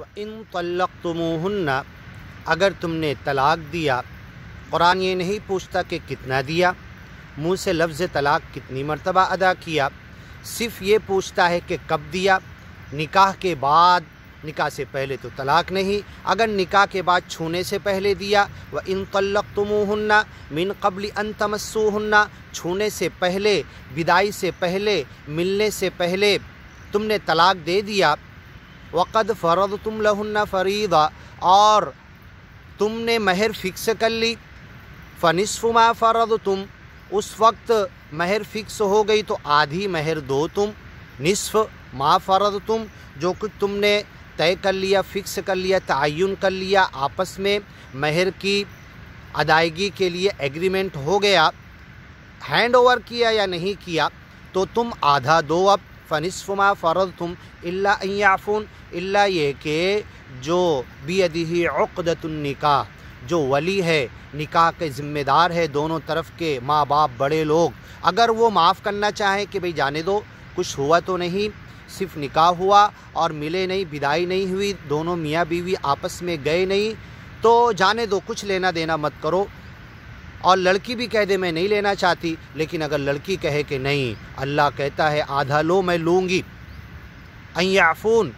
وَإِن طَلَّقْتُمُوهُنَّ اگر تم نے طلاق دیا، قرآن یہ نہیں پوچھتا کہ کتنا دیا، منہ سے لفظ طلاق کتنی مرتبہ ادا کیا، صرف یہ پوچھتا ہے کہ کب دیا، نکاح کے بعد، نکاح سے پہلے تو طلاق نہیں، اگر نکاح کے بعد چھونے سے پہلے دیا، وَإِن طَلَّقْتُمُوهُنَّ مِن قَبْلِ أَن تَمَسُّوهُنَّ چھونے سے پہلے، بدائی سے پہلے، ملنے سے پہلے تم نے طلاق دے دیا، وَقَدْ فَرَضْتُمْ لَهُنَّ فَرِيضَةً اور تم نے مہر فکس کر لی، فَنِصْفُ مَا فَرَضْتُمْ اس وقت مہر فکس ہو گئی تو آدھی مہر دو تم، نصف ما فرضتم جو کچھ تم نے طے کر لیا، فکس کر لیا، تعین کر لیا، آپس میں مہر کی ادائیگی کے لیے ایگریمنٹ ہو گیا، ہینڈ اوور کیا یا نہیں کیا تو تم آدھا دو اب، فنصف ما فرضتم الا ان یعفون الا یہ کہ جو بیدہ عقدۃ النکاح جو ولی ہے، نکاح کے ذمہ دار ہے، دونوں طرف کے ماں باپ بڑے لوگ، اگر وہ معاف کرنا چاہیں کہ بھئی جانے دو، کچھ ہوا تو نہیں، صرف نکاح ہوا اور ملے نہیں، بدائی نہیں ہوئی، دونوں میاں بیوی آپس میں گئے نہیں، تو جانے دو، کچھ لینا دینا مت کرو، اور لڑکی بھی کہہ دے میں نہیں لینا چاہتی، لیکن اگر لڑکی کہے کہ نہیں، اللہ کہتا ہے آدھا لو میں لوں گی، ان یعفون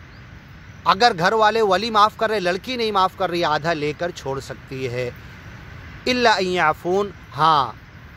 اگر گھر والے ولی معاف کر رہے، لڑکی نہیں معاف کر رہی، آدھا لے کر چھوڑ سکتی ہے، الا ان یعفون ہاں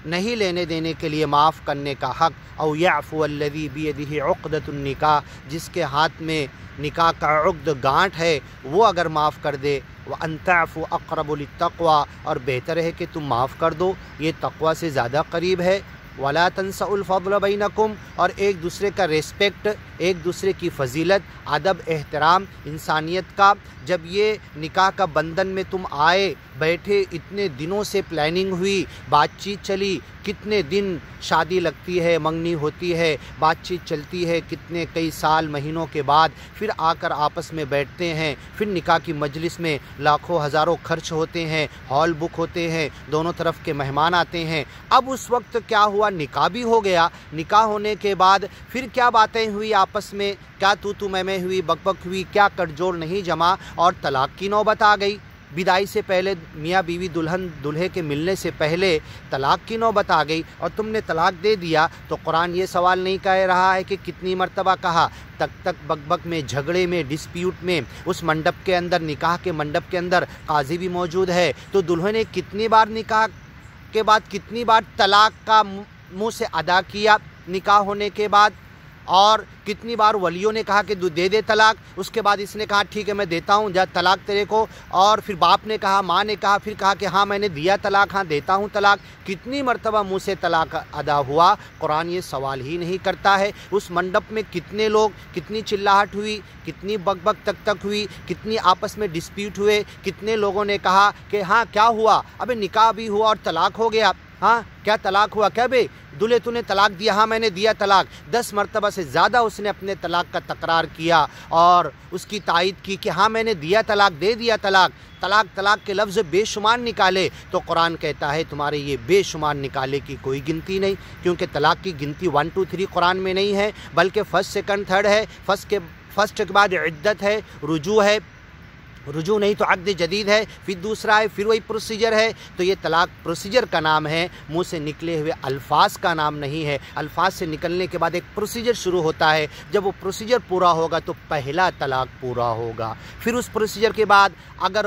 نہیں لینے دینے کے لیے معاف کرنے کا حق، او یعفو الذی بیدہ عقدۃ النکاح جس کے ہاتھ میں نکاح کا عقد گانٹھ ہے وہ اگر معاف کر دے، وان تعفوا اقرب للتقوی اور بہتر ہے کہ تم معاف کر دو، یہ تقوی سے زیادہ قریب ہے، ولا تنسوا الفضل بینکم اور ایک دوسرے کا ریسپیکٹ، ایک دوسرے کی فضیلت، ادب، احترام انسانیت کا، جب یہ نکاح کا بندھن میں تم آئے بیٹھے، اتنے دنوں سے پلاننگ ہوئی، بات چیت چلی، کتنے دن شادی لگتی ہے، منگنی ہوتی ہے، بات چیت چلتی ہے، کتنے کئی سال مہینوں کے بعد پھر آ کر آپس میں بیٹھتے ہیں، پھر نکاح کی مجلس میں لاکھوں ہزاروں خرچ ہوتے ہیں، ہال بک ہوتے ہیں، دونوں طرف کے مہمان آتے ہیں، اب اس وقت کیا ہوا، نکاح بھی ہو گیا، نکاح ہونے کے بعد پھر کیا باتیں ہوئی آپس میں، کیا تو میں ہوئی، بک بک ہوئی، کیا کٹ جوڑ نہیں جمع اور طلاق کی نوبت آ گئی، بدائی سے پہلے میاں بیوی دلہن دلہے کے ملنے سے پہلے طلاق کی نوبت آ گئی اور تم نے طلاق دے دیا، تو قرآن یہ سوال نہیں کہہ رہا ہے کہ کتنی مرتبہ کہا، تک تک بک بک میں، جھگڑے میں، ڈسپیوٹ میں، اس منڈپ کے اندر، نکاح کے منڈپ کے اندر قاضی بھی موجود ہے، تو دلہن نے کتنی بار نکاح کے بعد کتنی بار طلاق کا منہ سے ادا کیا نکاح ہونے کے بعد، اور کتنی بار ولیوں نے کہا کہ دے دے طلاق، اس کے بعد اس نے کہا ٹھیک ہے میں دیتا ہوں، جا طلاق تیرے کو، اور پھر باپ نے کہا، ماں نے کہا، پھر کہا کہ ہاں میں نے دیا طلاق، ہاں دیتا ہوں طلاق، کتنی مرتبہ منہ سے طلاق ادا ہوا، قرآن یہ سوال ہی نہیں کرتا ہے، اس منڈپ میں کتنے لوگ، کتنی چلاہٹ ہوئی، کتنی بک بک تک تک ہوئی، کتنی آپس میں ڈسپیوٹ ہوئے، کتنے لوگوں نے کہا کہ ہاں کیا ہوا، ابے نکاح بھی ہوا اور طلاق ہو گیا، ہاں کیا طلاق ہوا، کیا بے دلہے تو نے طلاق دیا، ہاں میں نے دیا طلاق، 10 مرتبہ سے زیادہ اس نے اپنے طلاق کا تکرار کیا اور اس کی تائید کی کہ ہاں میں نے دیا طلاق، دے دیا طلاق، طلاق کے لفظ بے شمار نکالے، تو قرآن کہتا ہے تمہارے یہ بے شمار نکالے کی کوئی گنتی نہیں، کیونکہ طلاق کی گنتی 1 2 3 قرآن میں نہیں ہے، بلکہ فرسٹ سیکنڈ تھرڈ ہے، فرسٹ کے بعد عدت ہے، رجوع ہے، رجوع نہیں تو عقد جدید ہے، پھر دوسرا ہے، پھر وہی پروسیجر ہے، تو یہ طلاق پروسیجر کا نام ہے، منہ سے نکلے ہوئے الفاظ کا نام نہیں ہے، الفاظ سے نکلنے کے بعد ایک پروسیجر شروع ہوتا ہے، جب وہ پروسیجر پورا ہوگا تو پہلا طلاق پورا ہوگا، پھر اس پروسیجر کے بعد اگر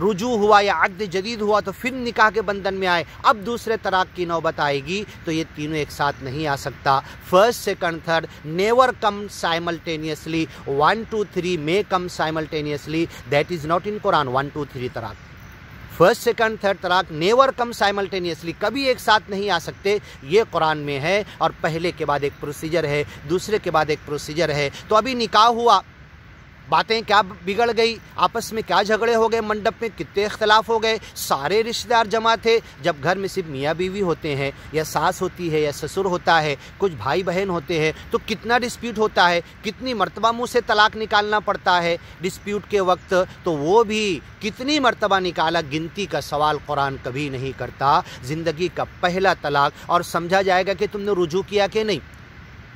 رجوع ہوا یا عقد جدید ہوا تو پھر نکاح کے بندھن میں آئے، اب دوسرے طلاق کی نوبت آئے گی، تو یہ تینوں ایک ساتھ نہیں آ سکتا، first second third never come simultaneously, 1 2 3 may come simultaneously, that is not in Quran. 1 2 3 طلاق، فرسٹ سیکنڈ تھرڈ طلاق نیور کم سائملٹینیسلی، کبھی ایک ساتھ نہیں آ سکتے، یہ قرآن میں ہے، اور پہلے کے بعد ایک پروسیجر ہے، دوسرے کے بعد ایک پروسیجر ہے، تو ابھی نکاح ہوا، باتیں کیا بگڑ گئی، آپس میں کیا جھگڑے ہو گئے، منڈپ میں کتنے اختلاف ہو گئے، سارے رشتہ دار جمع تھے، جب گھر میں صرف میاں بیوی ہوتے ہیں یا ساس ہوتی ہے یا سسر ہوتا ہے، کچھ بھائی بہن ہوتے ہیں، تو کتنا ڈسپیوٹ ہوتا ہے، کتنی مرتبہ منہ سے طلاق نکالنا پڑتا ہے ڈسپیوٹ کے وقت، تو وہ بھی کتنی مرتبہ نکالا، گنتی کا سوال قرآن کبھی نہیں کرتا، زندگی کا پہلا طلاق، اور سمجھا جائے گا کہ تم نے رجوع کیا کہ نہیں،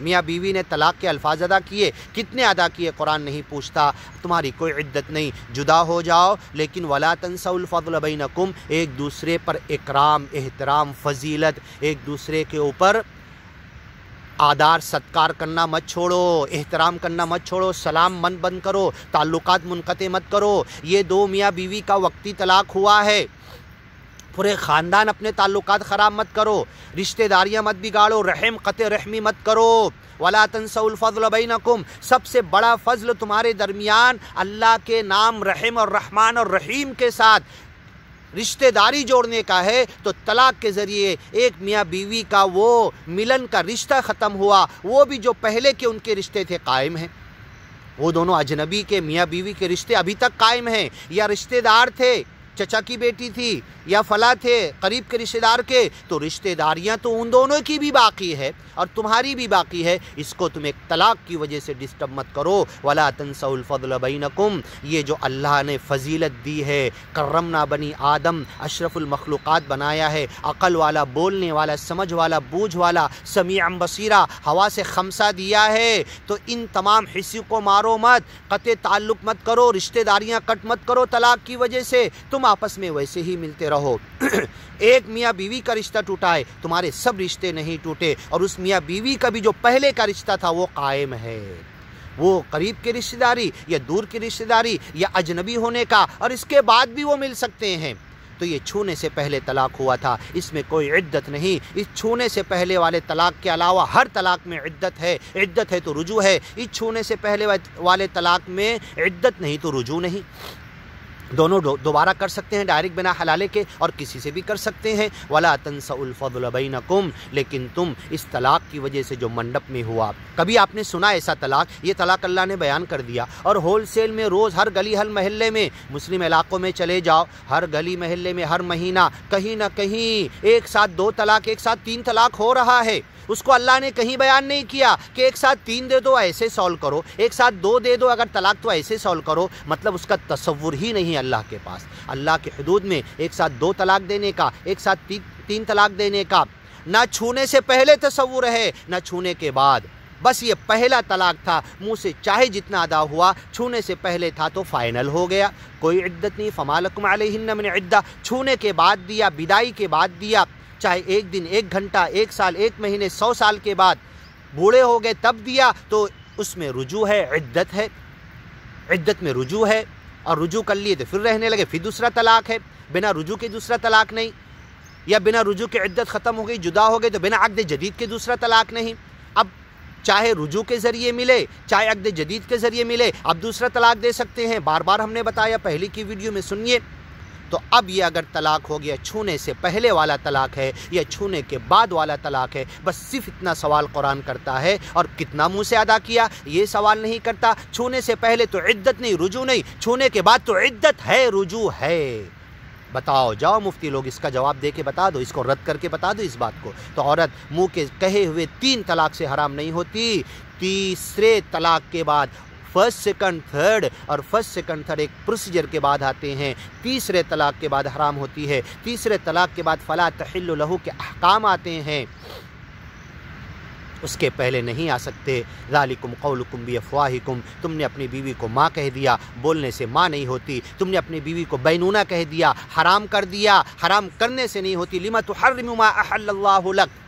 میاں بیوی نے طلاق کے الفاظ ادا کیے، کتنے ادا کیے قرآن نہیں پوچھتا، تمہاری کوئی عدت نہیں، جدا ہو جاؤ، لیکن ولا تنسوا الفضل بینکم، ایک دوسرے پر اکرام، احترام، فضیلت، ایک دوسرے کے اوپر آدار ستکار کرنا مت چھوڑو، احترام کرنا مت چھوڑو، سلام من بند کرو، تعلقات منقطع مت کرو۔ یہ دو میاں بیوی کا وقتی طلاق ہوا ہے، پورے خاندان اپنے تعلقات خراب مت کرو، رشتہ داریاں مت بگاڑو، رحم قطع رحمی مت کرو۔ وَلَا تَنْسَوْا الْفَضْلَ بَيْنَكُمْ، سب سے بڑا فضل تمہارے درمیان اللہ کے نام رحم اور رحمان اور رحیم کے ساتھ رشتہ داری جوڑنے کا ہے، تو طلاق کے ذریعے ایک میاں بیوی کا وہ ملن کا رشتہ ختم ہوا، وہ بھی جو پہلے کے ان کے رشتے تھے قائم ہیں، وہ دونوں اجنبی کے میاں بیوی کے رشتے ابھی تک قائم ہیں، یا رشتہ دار تھے، چچا کی بیٹی تھی یا فلاں تھے قریب کے رشتہ دار کے، تو رشتہ داریاں تو ان دونوں کی بھی باقی ہے اور تمہاری بھی باقی ہے، اس کو تم ایک طلاق کی وجہ سے ڈسٹرب مت کرو۔ وَلَا تَنْسَوْا الْفَضْلَ بَيْنَكُمْ، یہ جو اللہ نے فضیلت دی ہے، کرمنا بنی آدم، اشرف المخلوقات بنایا ہے، عقل والا، بولنے والا، سمجھ والا، بوجھ والا، سمیع بصیرہ، ہوا سے خمسہ دیا ہے، تو ان تمام حصوں کو مارو مت، قطع تعلق مت کرو، رشتہ داریاں کٹ مت کرو طلاق کی وجہ سے، تم آپس میں ویسے ہی ملتے رہو۔ ایک میاں بیوی کا رشتہ ٹوٹا ہے، تمہارے سب رشتے نہیں ٹوٹے، اور اس میاں بیوی کا بھی جو پہلے کا رشتہ تھا وہ قائم ہے، وہ قریب کی رشتہ داری یا دور کی رشتہ داری یا اجنبی ہونے کا، اور اس کے بعد بھی وہ مل سکتے ہیں۔ تو یہ چھونے سے پہلے طلاق ہوا تھا، اس میں کوئی عدت نہیں، اس چھونے سے پہلے والے طلاق کے علاوہ ہر طلاق میں عدت ہے، عدت ہے تو رجوع ہے، اس چھونے سے پہلے والے طلاق میں عدت نہیں تو رجوع نہیں، دونوں دوبارہ کر سکتے ہیں ڈائریکٹ بنا حلالے کے، اور کسی سے بھی کر سکتے ہیں۔ وَلَا تَنْسَوْا الْفَضْلَ بَيْنَكُمْ، لیکن تم اس طلاق کی وجہ سے جو منڈپ میں ہوا، کبھی آپ نے سنا ایسا طلاق؟ یہ طلاق اللہ نے بیان کر دیا، اور ہول سیل میں روز ہر گلی ہر محلے میں، مسلم علاقوں میں چلے جاؤ، ہر گلی محلے میں ہر مہینہ کہیں نہ کہیں ایک ساتھ دو طلاق، ایک ساتھ تین طلاق ہو رہا ہے۔ اس کو اللہ نے کہیں بیان نہیں کیا کہ ایک ساتھ تین دے دو ایسے سولو کرو، ایک ساتھ دو دے دو اگر طلاق تو ایسے سولو کرو، مطلب اس کا تصور ہی نہیں اللہ کے پاس۔ اللہ کے حدود میں ایک ساتھ دو طلاق دینے کا، ایک ساتھ تین طلاق دینے کا نہ چھونے سے پہلے تصور ہے نہ چھونے کے بعد، بس یہ پہلا طلاق تھا، منہ سے چاہے جتنا ادا ہوا، چھونے سے پہلے تھا تو فائنل ہو گیا، کوئی عدت نہیں۔ فَمَا لَكُمْ عَلَيْهِنَّ مِنْ عِدَّةٍ، چھونے کے بعد دیا، بدائی کے بعد دیا، چاہے ایک دن، ایک گھنٹہ، ایک سال، ایک مہینے، 100 سال کے بعد بوڑھے ہو گئے تب دیا، تو اس میں رجوع ہے، عدت ہے، عدت میں رجوع ہے، اور رجوع کر لیے تو پھر رہنے لگے، پھر دوسرا طلاق ہے، بنا رجوع کے دوسرا طلاق نہیں، یا بنا رجوع کے عدت ختم ہو گئی، جدا ہو گئے، تو بنا عقد جدید کے دوسرا طلاق نہیں۔ اب چاہے رجوع کے ذریعے ملے، چاہے عقد جدید کے ذریعے ملے، اب دوسرا طلاق دے سکتے ہیں، بار بار ہم نے بتایا، پہلی کی ویڈیو میں سنیے۔ تو اب یہ اگر طلاق ہو گیا، چھونے سے پہلے والا طلاق ہے یا چھونے کے بعد والا طلاق ہے، بس صرف اتنا سوال قرآن کرتا ہے، اور کتنا منہ سے ادا کیا یہ سوال نہیں کرتا۔ چھونے سے پہلے تو عدت نہیں، رجوع نہیں، چھونے کے بعد تو عدت ہے، رجوع ہے۔ بتاؤ، جاؤ مفتی لوگ اس کا جواب دے کے بتا دو، اس کو رد کر کے بتا دو اس بات کو۔ تو عورت منہ کے کہے ہوئے 3 طلاق سے حرام نہیں ہوتی، تیسرے طلاق کے بعد، فرسٹ سیکنڈ تھرڈ، اور فرسٹ سیکنڈ تھرڈ ایک پروسیجر کے بعد آتے ہیں، تیسرے طلاق کے بعد حرام ہوتی ہے۔ تیسرے طلاق کے بعد فلا تحل لہ کے احکام آتے ہیں، اس کے پہلے نہیں آ سکتے۔ ذالکم قولکم بافواہکم، تم نے اپنی بیوی کو ماں کہہ دیا، بولنے سے ماں نہیں ہوتی۔ تم نے اپنی بیوی کو بینونہ کہہ دیا، حرام کر دیا، حرام کرنے سے نہیں ہوتی۔ لما تحرم ما احل اللہ لک،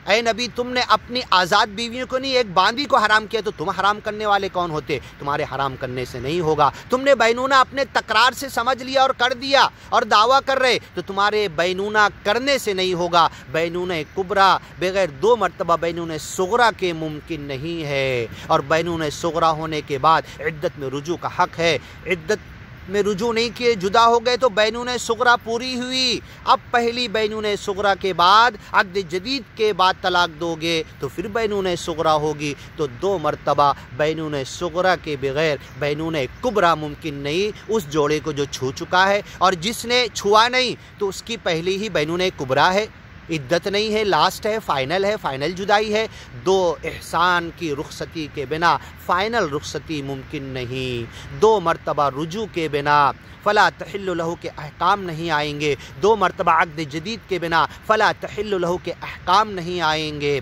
اے نبی تم نے اپنی آزاد بیویوں کو نہیں، ایک باندی کو حرام کیا، تو تم حرام کرنے والے کون ہوتے؟ تمہارے حرام کرنے سے نہیں ہوگا۔ تم نے بینونہ اپنے تکرار سے سمجھ لیا اور کر دیا اور دعویٰ کر رہے، تو تمہارے بینونہ کرنے سے نہیں ہوگا۔ بینونہ کبریٰ بغیر 2 مرتبہ بینونہ صغریٰ کے ممکن نہیں ہے، اور بینونہ صغریٰ ہونے کے بعد عدت میں رجوع کا حق ہے۔ عدت میں رجوع نہیں کیے، جدا ہو گئے، تو بینونہ صغریٰ پوری ہوئی۔ اب پہلی بینونہ صغریٰ کے بعد عقد جدید کے بعد طلاق دو گے تو پھر بینونہ صغریٰ ہوگی، تو 2 مرتبہ بینونہ صغریٰ کے بغیر بینونہ کبریٰ ممکن نہیں اس جوڑے کو جو چھو چکا ہے، اور جس نے چھوا نہیں تو اس کی پہلی ہی بینونہ کبریٰ ہے، عدت نہیں ہے، لاسٹ ہے، فائنل ہے، فائنل جدائی ہے۔ 2 احسان کی رخصتی کے بنا فائنل رخصتی ممکن نہیں۔ 2 مرتبہ رجوع کے بنا فلا تحل لہ کے احکام نہیں آئیں گے، 2 مرتبہ عقد جدید کے بنا فلا تحل لہ کے احکام نہیں آئیں گے۔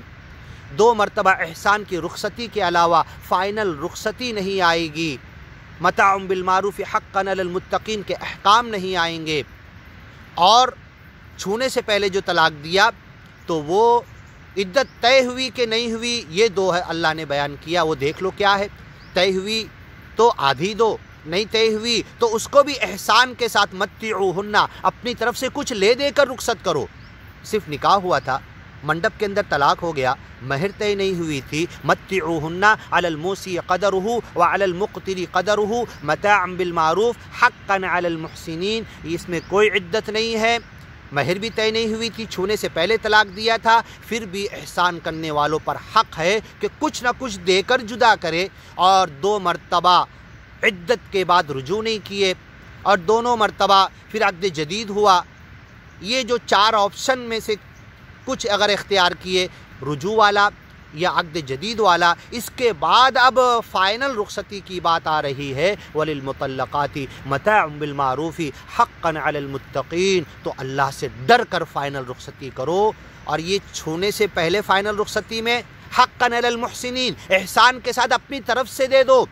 2 مرتبہ احسان کی رخصتی کے علاوہ فائنل رخصتی نہیں آئے گی، متاع بالمعروف حقا علی المتقین کے احکام نہیں آئیں گے، اور چھونے سے پہلے جو طلاق دیا تو وہ عدت طے ہوئی کہ نہیں ہوئی، یہ 2 ہے اللہ نے بیان کیا، وہ دیکھ لو کیا ہے۔ طے ہوئی تو آدھی دو، نہیں طے ہوئی تو اس کو بھی احسان کے ساتھ متعوہن، اپنی طرف سے کچھ لے دے کر رخصت کرو۔ صرف نکاح ہوا تھا، منڈپ کے اندر طلاق ہو گیا، مہر طے نہیں ہوئی تھی، متعوہن علی الموسع قدرہ وعلی المقتر قدرہ متاعا بالمعروف حقا علی المحسنین، اس میں کوئی عدت نہیں ہے، مہر بھی طے نہیں ہوئی تھی، چھونے سے پہلے طلاق دیا تھا، پھر بھی احسان کرنے والوں پر حق ہے کہ کچھ نہ کچھ دے کر جدا کرے، اور 2 مرتبہ عدت کے بعد رجوع نہیں کیے، اور دونوں مرتبہ پھر عقد جدید ہوا۔ یہ جو 4 آپشن میں سے کچھ اگر اختیار کیے، رجوع والا یا عقد جدید والا، اس کے بعد اب فائنل رخصتی کی بات آ رہی ہے، وَلِلْمُطَلَّقَاتِ مَتَاعٌ بِالْمَعْرُوفِ حَقًّا عَلَى الْمُتَّقِينَ، تو اللہ سے ڈر کر فائنل رخصتی کرو، اور یہ چھونے سے پہلے فائنل رخصتی میں حقًا علی المحسنین، احسان کے ساتھ اپنی طرف سے دے دو،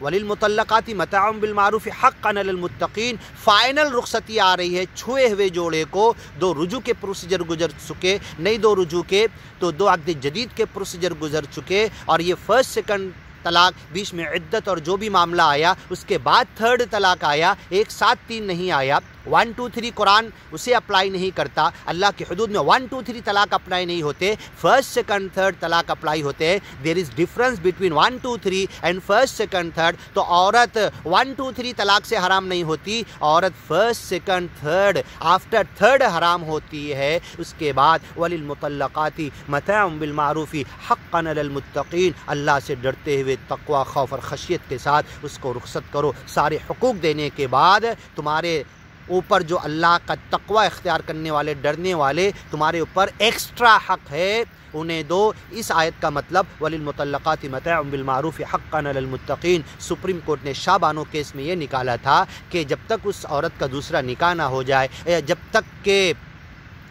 وَلِلْمُطَلَّقَاتِ مَتَاعٌ بِالْمَعْرُوفِ حَقًّا عَلَى الْمُتَّقِينَ، فائنل رخصتی آ رہی ہے چھوئے ہوئے جوڑے کو، 2 رجوع کے پروسیجر گزر چکے، نہیں 2 رجوع کے تو 2 عقد جدید کے پروسیجر گزر چکے، اور یہ فرسٹ سیکنڈ طلاق، بیچ میں عدت اور جو بھی معاملہ آیا، اس کے بعد 3rd طلاق آیا، ایک ساتھ 3 نہیں آیا، 1 2 3 قرآن اسے اپلائی نہیں کرتا، اللہ کی حدود میں 1 2 3 طلاق اپلائی نہیں ہوتے، فرسٹ سیکنڈ 3rd طلاق اپلائی ہوتے ہیں۔ There is difference between 1 2 3 and first second 3rd، تو عورت 1 2 3 طلاق سے حرام نہیں ہوتی، عورت first second 3rd after 3rd حرام ہوتی ہے۔ اس کے بعد وَلِلْمُطَلَّقَاتِ مَتَاعٌ بِالْمَعْرُوفِ حَقًّا عَلَى الْمُتَّقِينَ، اللہ سے ڈرتے ہوئے تقوی، خوف اور خشیت کے ساتھ اس کو رخصت کرو۔ سارے حقوق دینے کے بعد تمہارے اوپر جو اللہ کا تقوی اختیار کرنے والے، ڈرنے والے، تمہارے اوپر ایکسٹرا حق ہے، انہیں دو۔ اس آیت کا مطلب وَلِلْمُطَلَّقَاتِ مَتَاعٌ بِالْمَعْرُوفِ حَقًّا عَلَى الْمُتَّقِينَ، سپریم کورٹ نے شاہ بانو کیس میں یہ نکالا تھا کہ جب تک اس عورت کا دوسرا نکاح نہ ہو جائے، یا جب تک کہ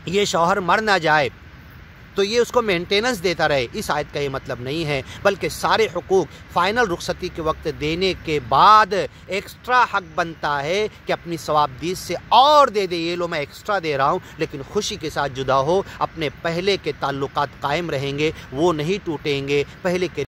یہ شوہر مر نہ جائے، تو یہ اس کو مینٹیننس دیتا رہے۔ اس آیت کا یہ مطلب نہیں ہے، بلکہ سارے حقوق فائنل رخصتی کے وقت دینے کے بعد ایکسٹرا حق بنتا ہے کہ اپنی ثوابدید سے اور دے دے، یہ لو میں ایکسٹرا دے رہا ہوں، لیکن خوشی کے ساتھ جدا ہو، اپنے پہلے کے تعلقات قائم رہیں گے، وہ نہیں ٹوٹیں گے، پہلے کے